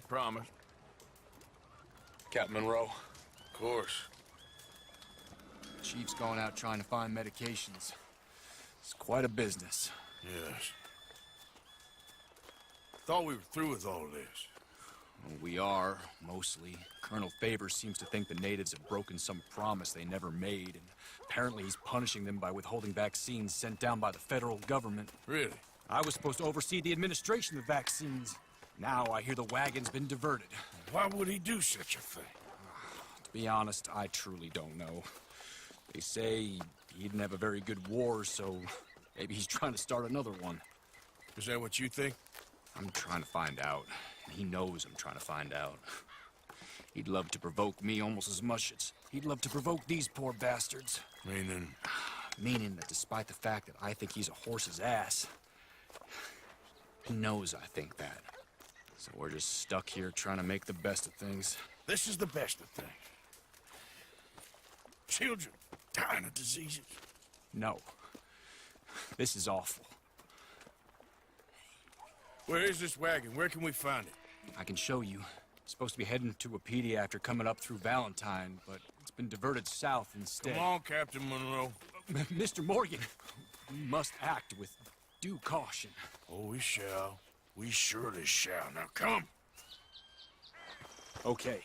promised. Captain Monroe. Of course. Chief's going out trying to find medications. It's quite a business. Yes. Thought we were through with all this. Well, we are, mostly. Colonel Favors seems to think the natives have broken some promise they never made, and apparently he's punishing them by withholding vaccines sent down by the federal government. Really? I was supposed to oversee the administration of vaccines. Now I hear the wagon's been diverted. Why would he do such a thing? To be honest, I truly don't know. They say he didn't have a very good war, so maybe he's trying to start another one. Is that what you think? I'm trying to find out, and he knows I'm trying to find out. He'd love to provoke me almost as much as he'd love to provoke these poor bastards. Meaning? Meaning that despite the fact that I think he's a horse's ass, he knows I think that. So we're just stuck here trying to make the best of things. This is the best of things. Children dying of diseases. No. This is awful. Where is this wagon? Where can we find it? I can show you. It's supposed to be heading to Wapiti after coming up through Valentine, but it's been diverted south instead. Come on, Captain Monroe. Mr. Morgan, we must act with due caution. Oh, we shall. We surely shall. Now come. Okay.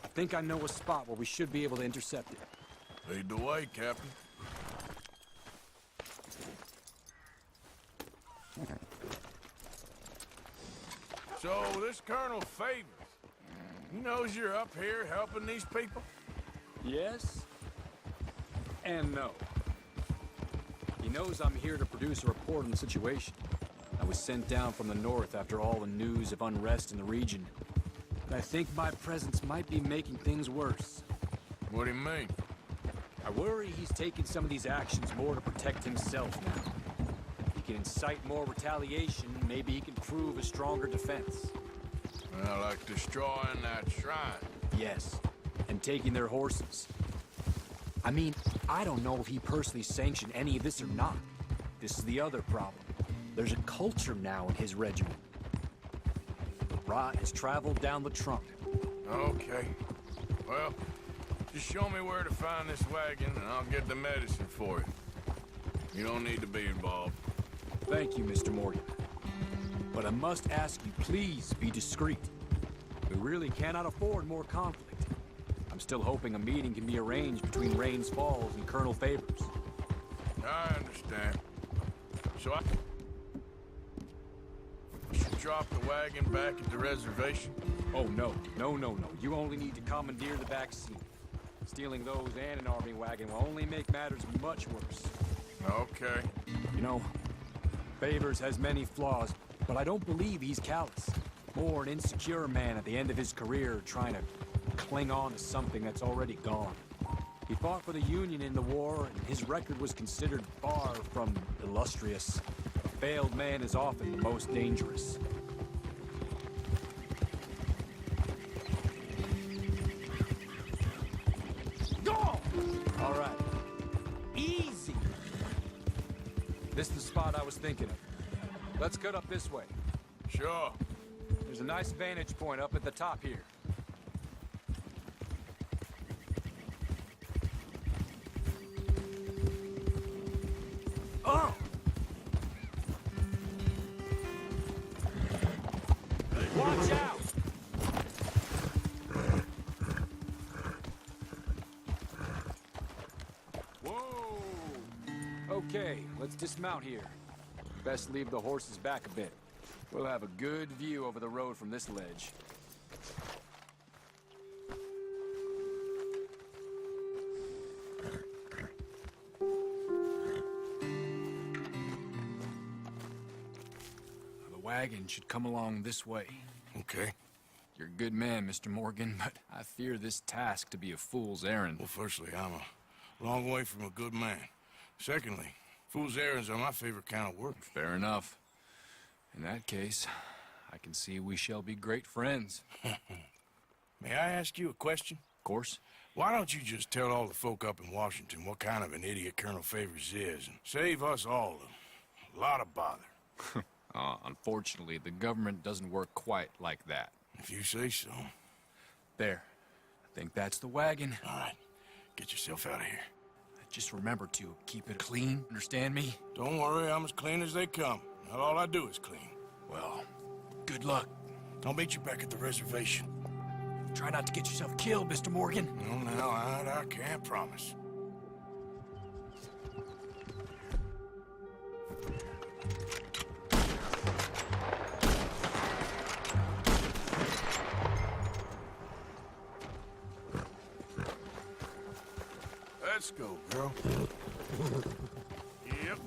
I think I know a spot where we should be able to intercept it. Lead the way, Captain. So, this Colonel Favors, he knows you're up here helping these people? Yes and no. He knows I'm here to produce a report on the situation. I was sent down from the north after all the news of unrest in the region. But I think my presence might be making things worse. What do you mean? I worry he's taking some of these actions more to protect himself now. He can incite more retaliation, maybe he can prove a stronger defense. Well, like destroying that shrine. Yes, and taking their horses. I mean, I don't know if he personally sanctioned any of this or not. This is the other problem. There's a culture now in his regiment. The rot has traveled down the trunk. Okay. Well, just show me where to find this wagon, and I'll get the medicine for you. You don't need to be involved. Thank you, Mr. Morgan. But I must ask you, please be discreet. We really cannot afford more conflict. I'm still hoping a meeting can be arranged between Rains Falls and Colonel Favors. I understand. So I should drop the wagon back at the reservation? Oh, no. No, no, no. You only need to commandeer the vaccine. Stealing those and an army wagon will only make matters much worse. Okay. You know, Favors has many flaws, but I don't believe he's callous. More an insecure man at the end of his career trying to cling on to something that's already gone. He fought for the Union in the war, and his record was considered far from illustrious. A failed man is often the most dangerous. Go! All right. Easy! This is the spot I was thinking of. Let's cut up this way. Sure. There's a nice vantage point up at the top here. Oh! Watch out! Whoa! Okay, let's dismount here. Best leave the horses back a bit. We'll have a good view over the road from this ledge. The wagon should come along this way. Okay. You're a good man, Mr. Morgan, but I fear this task to be a fool's errand. Well, firstly, I'm a long way from a good man. Secondly, fool's errands are my favorite kind of work. Fair enough. In that case, I can see we shall be great friends. May I ask you a question? Of course. Why don't you just tell all the folk up in Washington what kind of an idiot Colonel Favors is, and save us all a lot of bother? Unfortunately, the government doesn't work quite like that. If you say so. There. I think that's the wagon. All right, get yourself out of here. Just remember to keep it clean, understand me? Don't worry, I'm as clean as they come. Not all I do is clean. Well, good luck. I'll meet you back at the reservation. Try not to get yourself killed, Mr. Morgan. No, I can't promise. Let's go, girl. Yep.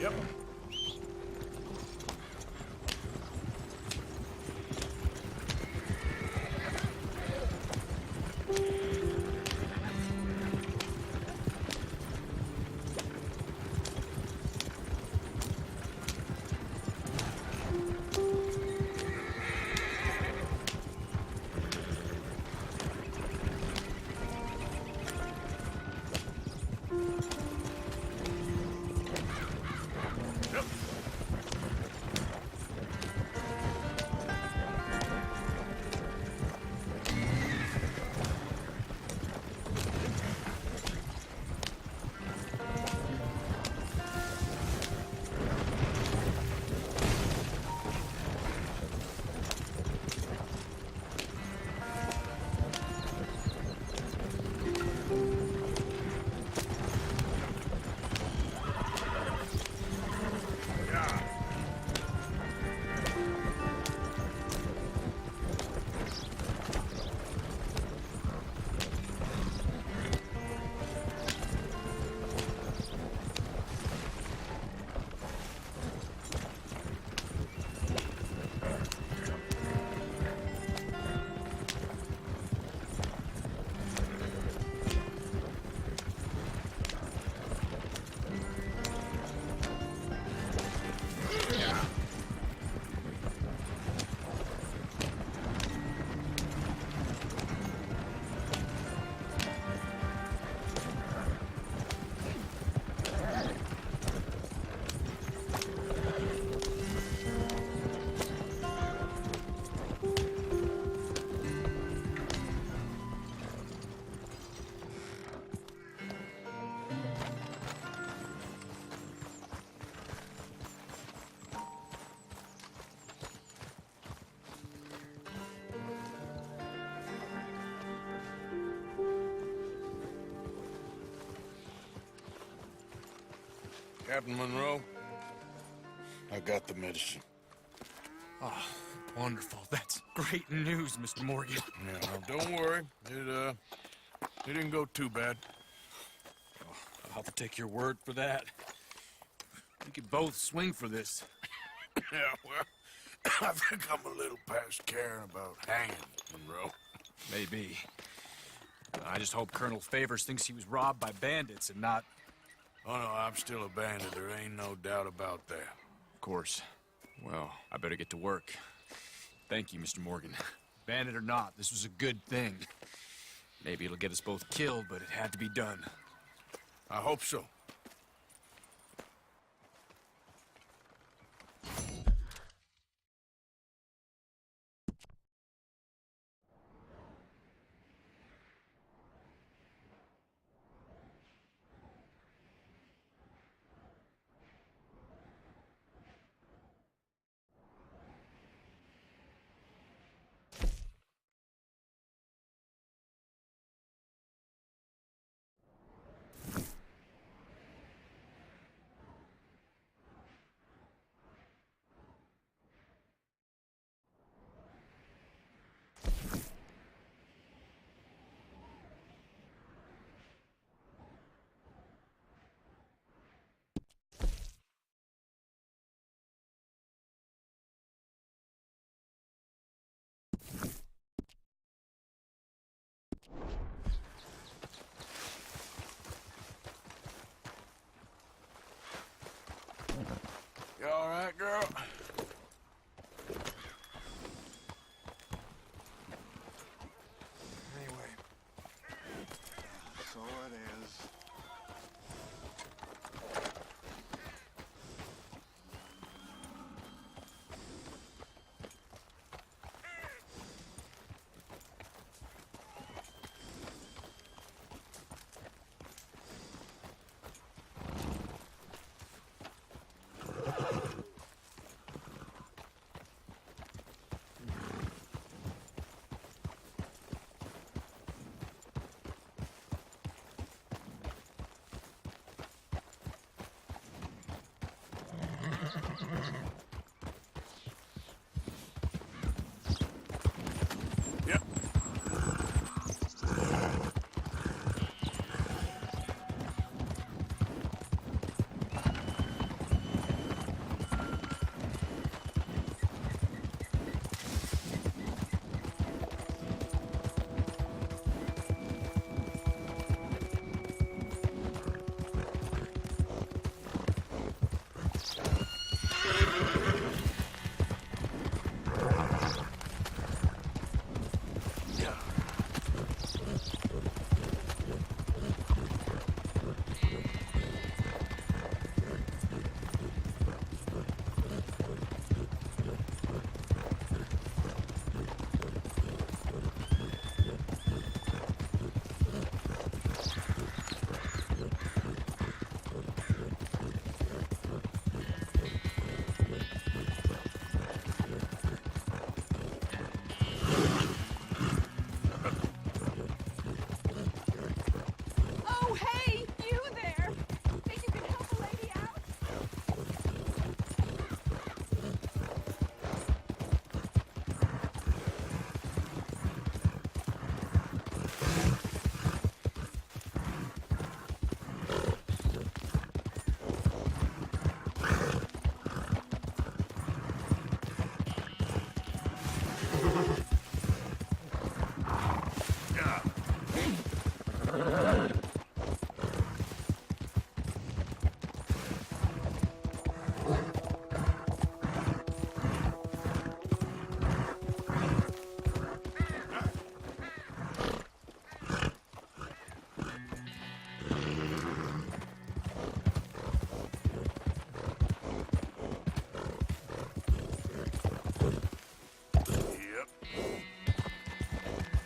Yep. Captain Monroe, I got the medicine. Oh, wonderful. That's great news, Mr. Morgan. Yeah, now don't worry. It didn't go too bad. I'll have to take your word for that. We could both swing for this. Yeah, well, I think I'm a little past caring about hanging, Monroe. Maybe. I just hope Colonel Favors thinks he was robbed by bandits and not... Oh, no, I'm still a bandit. There ain't no doubt about that. Of course. Well, I better get to work. Thank you, Mr. Morgan. Bandit or not, this was a good thing. Maybe it'll get us both killed, but it had to be done. I hope so.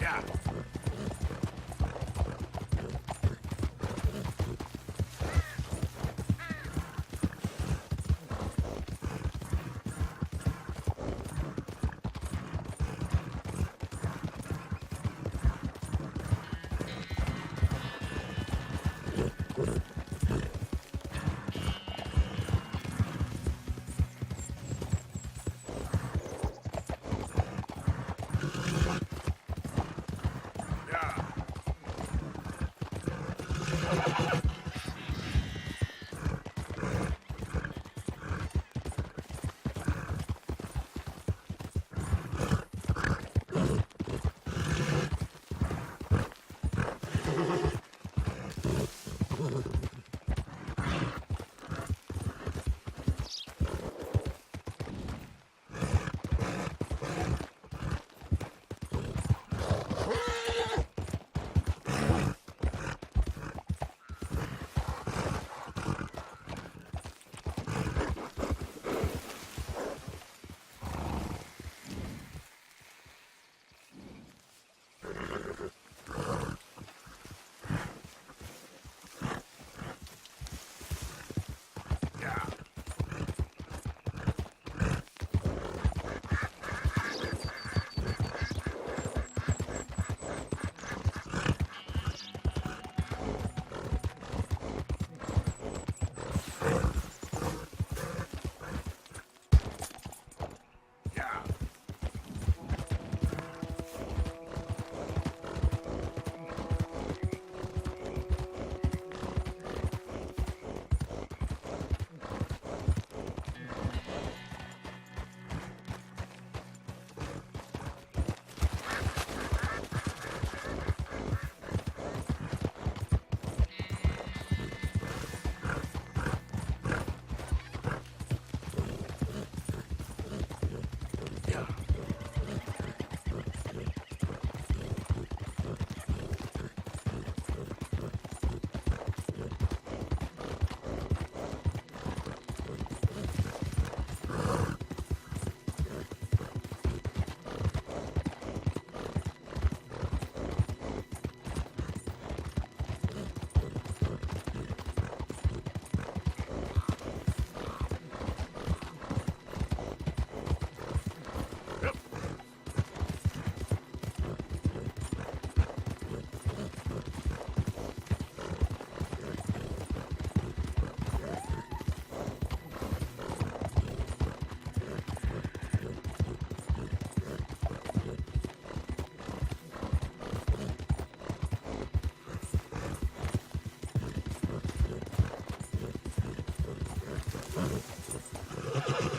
Yeah.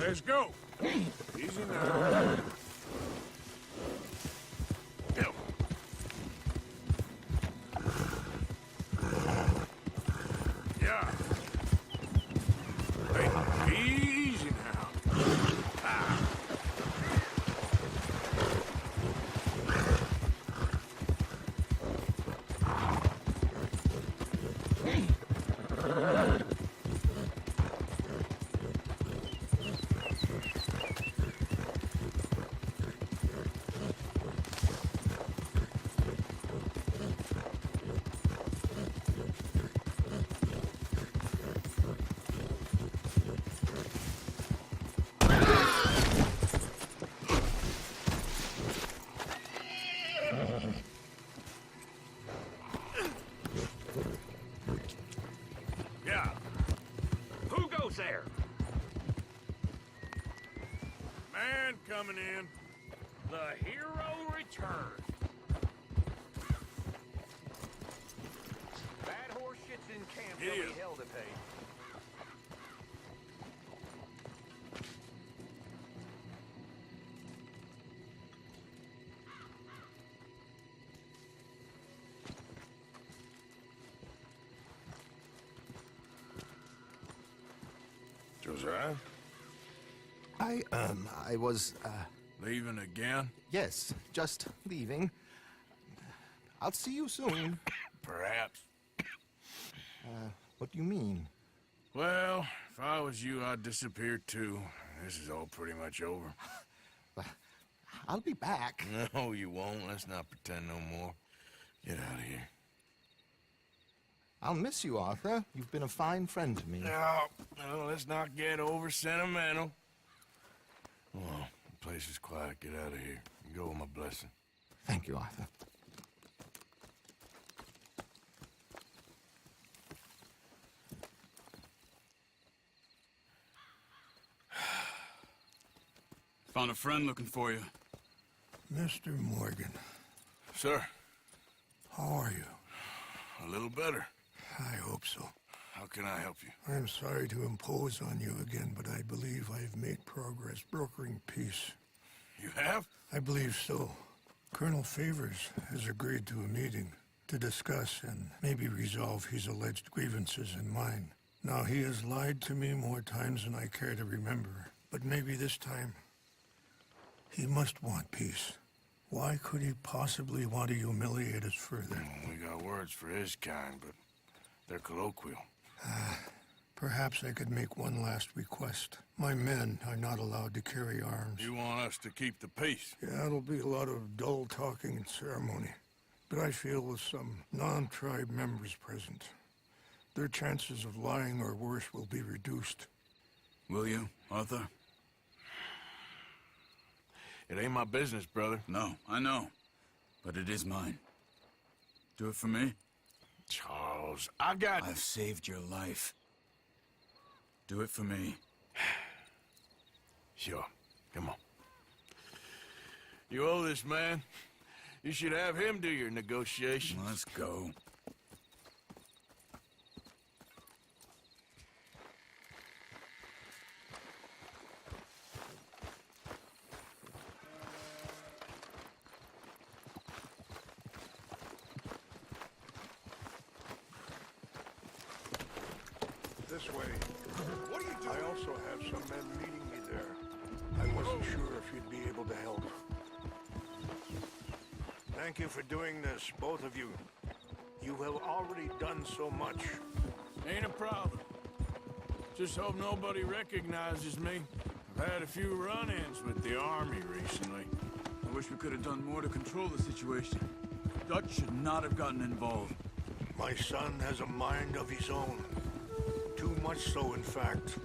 Let's go. Easy now. Go. Yeah. Hey, easy now. Ah. Yeah. Who goes there? Man coming in. The hero returns. Bad horse shits in camp, there'll Yeah. be hell to pay. Josiah? I was, Leaving again? yes, just leaving. I'll see you soon. Perhaps. What do you mean? Well, if I was you, I'd disappear too. This is all pretty much over. I'll be back. No, you won't. Let's not pretend no more. Get out of here. I'll miss you, Arthur. You've been a fine friend to me. No, let's not get over sentimental. Come on, the place is quiet. Get out of here. You go with my blessing. Thank you, Arthur. Found a friend looking for you. Mr. Morgan, Sir, how are you? a little better. I hope so. How can I help you? I'm sorry to impose on you again, but I believe I've made progress brokering peace. You have? I believe so. Colonel Favors has agreed to a meeting to discuss and maybe resolve his alleged grievances and mine. Now, he has lied to me more times than I care to remember, but maybe this time he must want peace. Why could he possibly want to humiliate us further? We got words for his kind, but they're colloquial. Perhaps I could make one last request. My men are not allowed to carry arms. You want us to keep the peace? Yeah, it'll be a lot of dull talking and ceremony. But I feel with some non-tribe members present, their chances of lying or worse will be reduced. Will you, Arthur? It ain't my business, brother. No, I know. But it is mine. Do it for me? Charles, I've saved your life. Do it for me. Sure. Come on. You owe this man. You should have him do your negotiations. Let's go. This way. What are you doing? I also have some men meeting me there. I wasn't sure if you'd be able to help. Thank you for doing this, both of you. You have already done so much. Ain't a problem. Just hope nobody recognizes me. I've had a few run-ins with the army recently. I wish we could have done more to control the situation. Dutch should not have gotten involved. My son has a mind of his own. Too much so, in fact.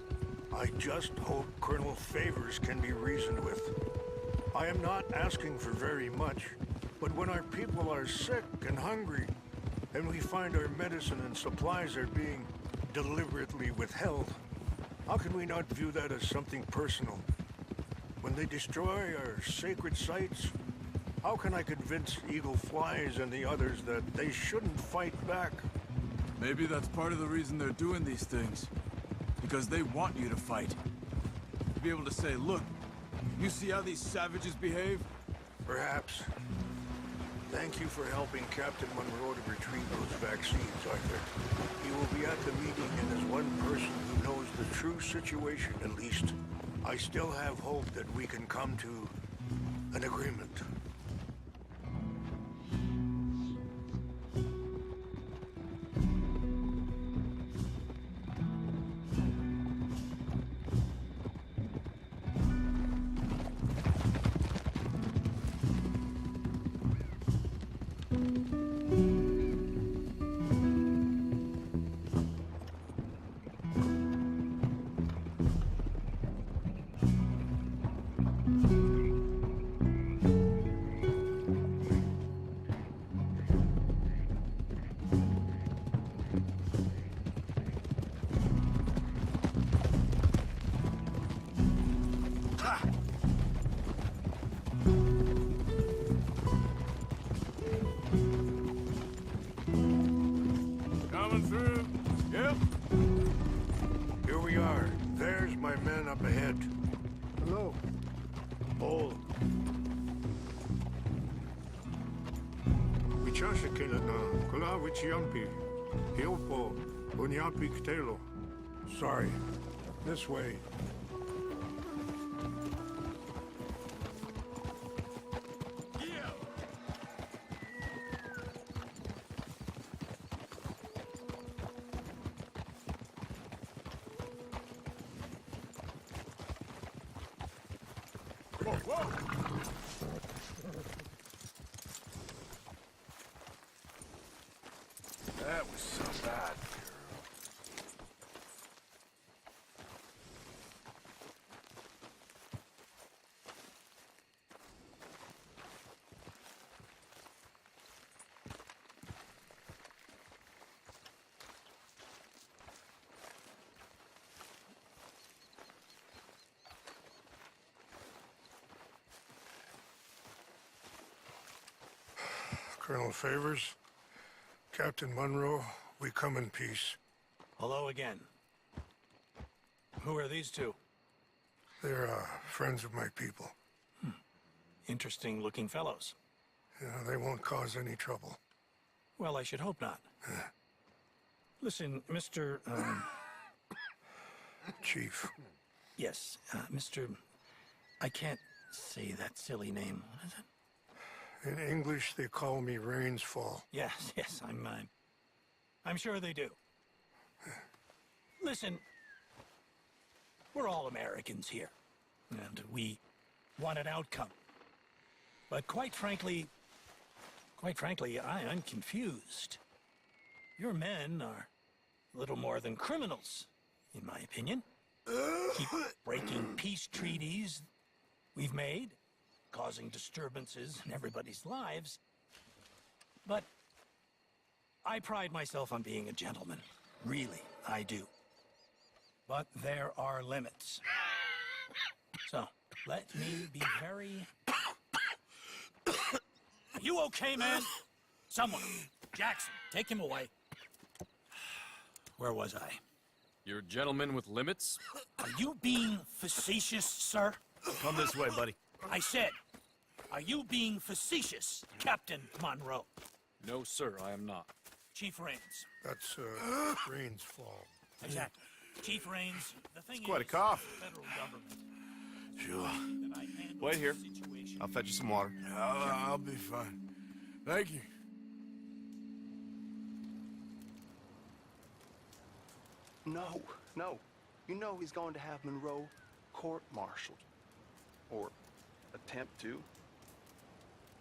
I just hope Colonel Favors can be reasoned with. I am not asking for very much, but when our people are sick and hungry, and we find our medicine and supplies are being deliberately withheld, how can we not view that as something personal? When they destroy our sacred sites, how can I convince Eagle Flies and the others that they shouldn't fight back? Maybe that's part of the reason they're doing these things. Because they want you to fight. To be able to say, look, you see how these savages behave? Perhaps. Thank you for helping Captain Monroe to retrieve those vaccines, Arthur. He will be at the meeting and as one person who knows the true situation, at least. I still have hope that we can come to an agreement. Coming through. Yep. Here we are. There's my men up ahead. Hello. Hold. Wichashikela na kula wichiampi. Hilpo bunyapi ktelo. Sorry. This way. so bad. Colonel Favors, Captain Monroe, we come in peace. Hello again. Who are these two? They're friends of my people. Interesting looking fellows. Yeah, they won't cause any trouble. Well, I should hope not. Listen, Mr. Chief, Yes, Mr. I can't say that silly name. What is it? in English they call me Rainsfall. Yes, I'm sure they do. Listen, we're all Americans here, and we want an outcome. But quite frankly, I'm confused. Your men are little more than criminals, in my opinion. Keep breaking peace treaties we've made, causing disturbances in everybody's lives. But I pride myself on being a gentleman. Really, I do. But there are limits. So, let me be very... Are you okay, man? Someone. Jackson, take him away. Where was I? You're a gentleman with limits? Are you being facetious, sir? Come this way, buddy. I said, are you being facetious, Captain Monroe? No, sir, I am not. Chief Rains. That's Rainsfall. Exactly. Chief Rains, the thing is, quite a cough. the federal government, Sure. that I handle Wait here. the situation. I'll fetch you some water. I'll be fine. Thank you. No. You know he's going to have Monroe court-martialed. Or attempt to.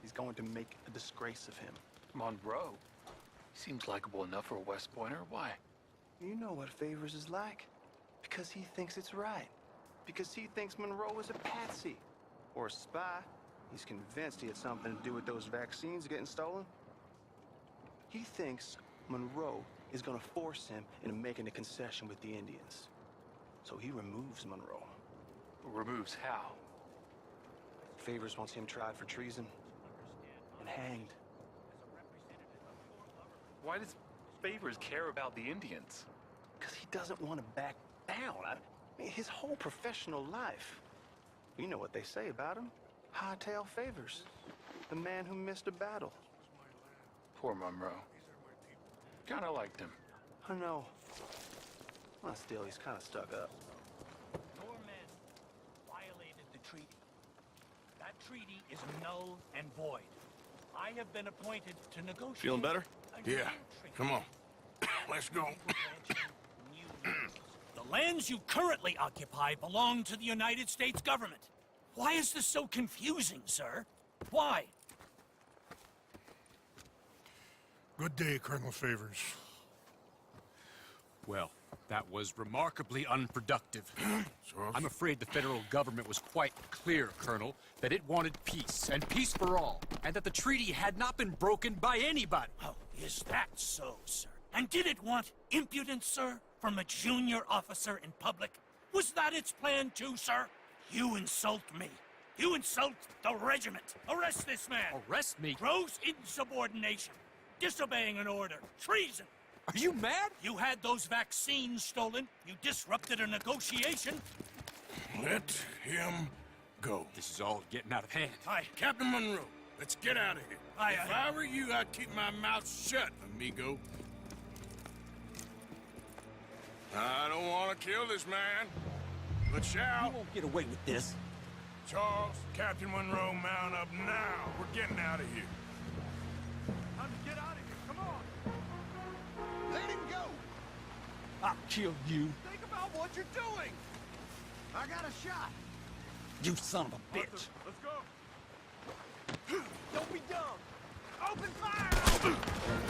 He's going to make a disgrace of him. Monroe? He seems likable enough for a West Pointer. Why? You know what Favors is like. Because he thinks it's right. Because he thinks Monroe is a patsy. Or a spy. He's convinced he had something to do with those vaccines getting stolen. He thinks Monroe is gonna force him into making a concession with the Indians. So he removes Monroe. Removes how? Favors wants him tried for treason and hanged. Why does Favors care about the Indians? Because he doesn't want to back down. I mean, his whole professional life. You know what they say about him. Hightail Favors. The man who missed a battle. Poor Monroe. Kinda liked him. I know. Well, still, he's kind of stuck up. Your men violated the treaty. That treaty is null and void. I have been appointed to negotiate. Feeling better? a Yeah. new treaty. Come on. Let's go. The lands you currently occupy belong to the United States government. Why is this so confusing, sir? Why? Good day, Colonel Favors. Well, that was remarkably unproductive. Charles? I'm afraid the federal government was quite clear, Colonel, that it wanted peace, and peace for all, and that the treaty had not been broken by anybody. Oh, is that so, sir? And did it want impudence, sir, from a junior officer in public? Was that its plan too, sir? You insult me. You insult the regiment. Arrest this man. Arrest me? Gross insubordination. Disobeying an order. Treason. Are you mad? You had those vaccines stolen. You disrupted a negotiation. Let him go. This is all getting out of hand. Captain Monroe, let's get out of here. If I were you, I'd keep my mouth shut, amigo. I don't want to kill this man, but shall. You won't get away with this. Charles, Captain Monroe, mount up now. We're getting out of here. Time to get out of here. Come on. Let him go! I'll kill you. Think about what you're doing. I got a shot. You son of a bitch. Let's go. Don't be dumb. Open fire!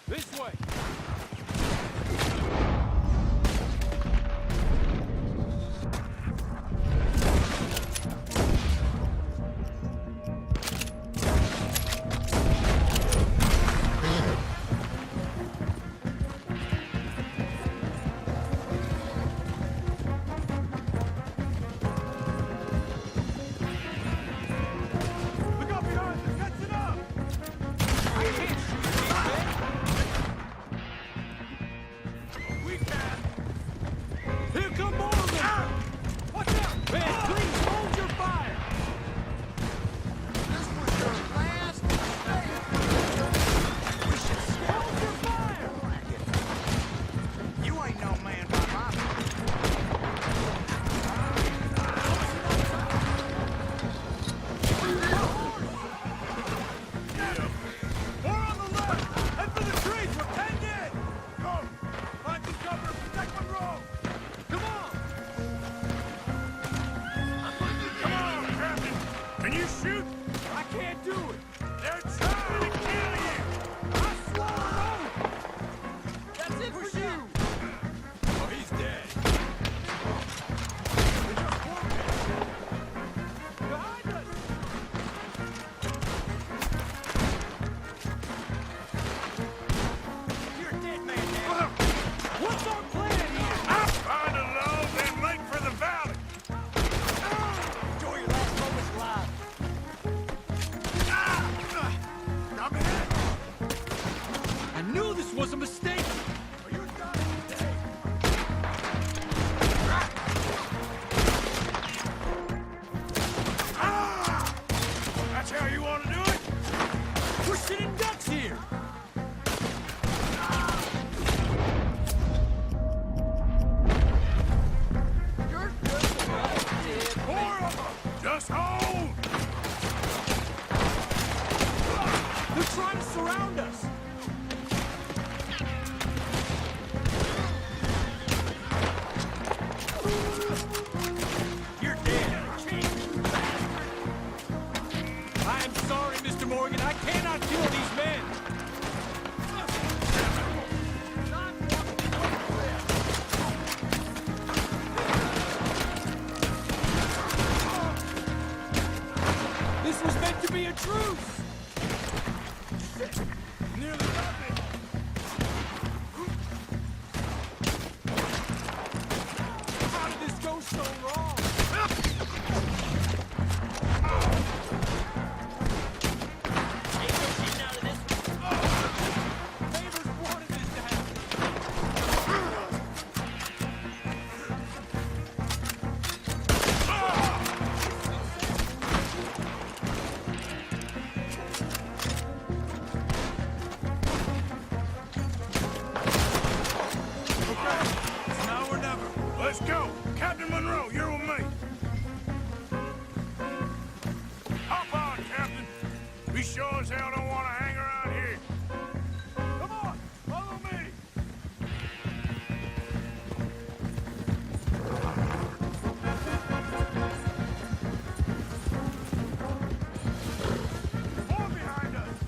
This way! Look up behind us! Catch it up! I can't shoot these men! We can! Here come more of them! Watch out! Man, please hold your fire! This was your last mistake! We should hold your fire! You ain't no man by my More on the left! Head for the trees! We're penned in! Go! Find some cover and protect Monroe! Come on! Come on, Captain! Can you shoot? I can't do it! They're trying to kill you! I swore an oath! That's it for you! Oh, he's dead. Behind us! You're a dead man now. What's our plan here? Find a log and make for the valley! Enjoy your last moments alive. I'm ahead. I knew this was a mistake! Are you dying today? That's how you want to do it? We're sitting ducks here! You're just about dead. Four of them! Just hold! They're trying to surround us! You're dead. I am sorry, Mr. Morgan. I cannot kill these men! This was meant to be a truce! Nearly got me! How did this go so wrong? Favors wanted this to happen. It's now or never. Let's go! Captain Monroe, you're with me! Hop on, Captain! We sure as hell don't want to hang around here! Come on, follow me. More behind us.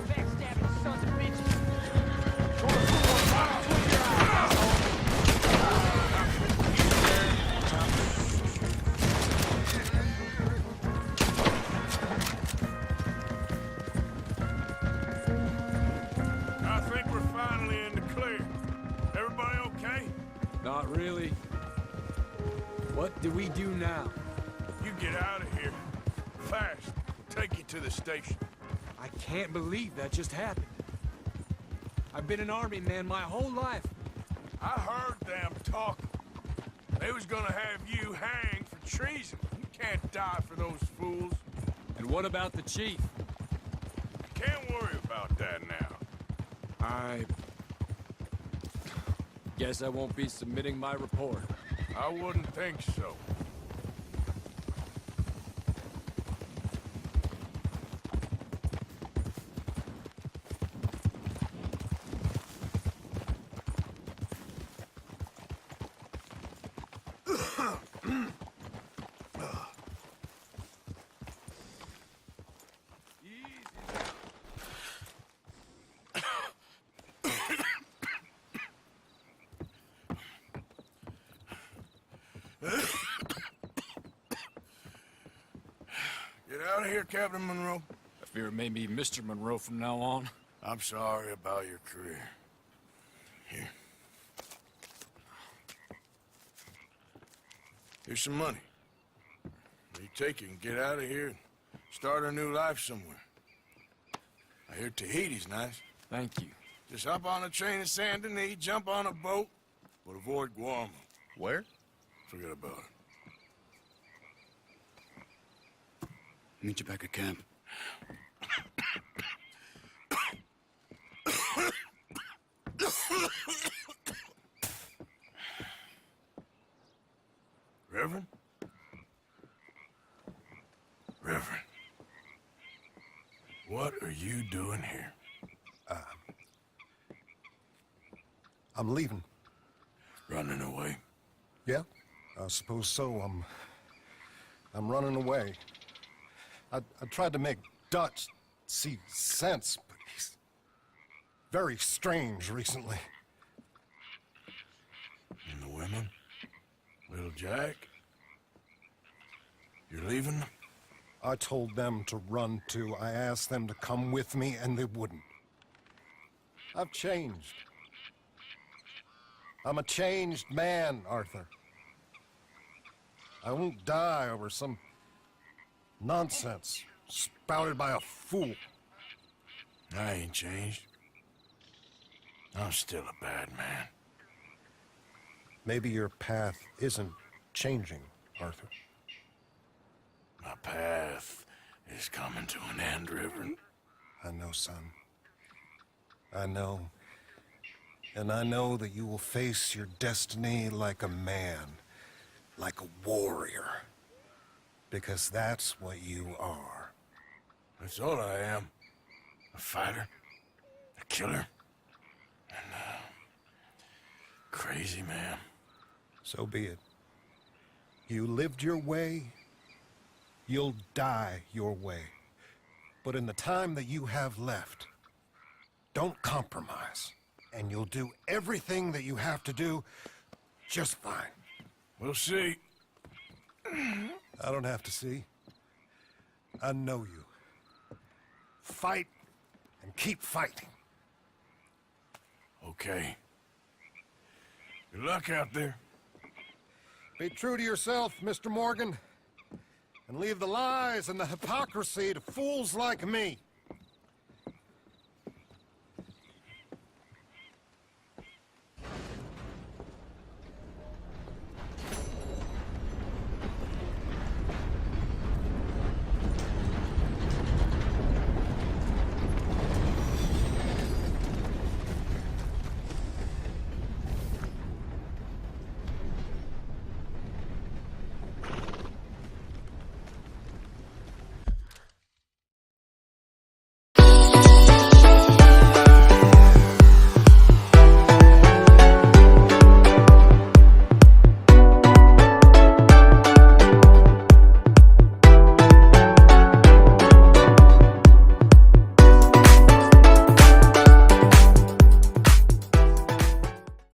Backstabbing sons of bitches. I think we're finally in the clear. Everybody okay? Not really. What do we do now? You get out of here. Fast. We'll take you to the station. I can't believe that just happened. I've been an army man my whole life. I heard them talking. They was gonna have you hanged for treason. You can't die for those fools. And what about the chief? Can't worry about that now. I guess I won't be submitting my report. I wouldn't think so. Get out of here, Captain Monroe. I fear it may be Mr. Monroe from now on. I'm sorry about your career. Here. Here's some money. You take it and get out of here and start a new life somewhere. I hear Tahiti's nice. Thank you. Just hop on a train to Saint Denis, jump on a boat, but avoid Guam. Where? Forget about it. Meet you back at camp. Reverend? Reverend. What are you doing here? I'm leaving. Running away? Yeah, I suppose so. I'm running away. I tried to make Dutch see sense, but he's very strange recently. And the women? Little Jack? You're leaving them? I told them to run too. I asked them to come with me, and they wouldn't. I've changed. I'm a changed man, Arthur. I won't die over some nonsense spouted by a fool. I ain't changed. I'm still a bad man. Maybe your path isn't changing, Arthur. My path is coming to an end, Reverend. I know, son. I know. And I know that you will face your destiny like a man, like a warrior. Because that's what you are. That's all I am. A fighter, a killer, and a crazy man. So be it. You lived your way, you'll die your way. But in the time that you have left, don't compromise. And you'll do everything that you have to do just fine. We'll see. I don't have to see. I know you. Fight and keep fighting. Okay. Good luck out there. Be true to yourself, Mr. Morgan, and leave the lies and the hypocrisy to fools like me.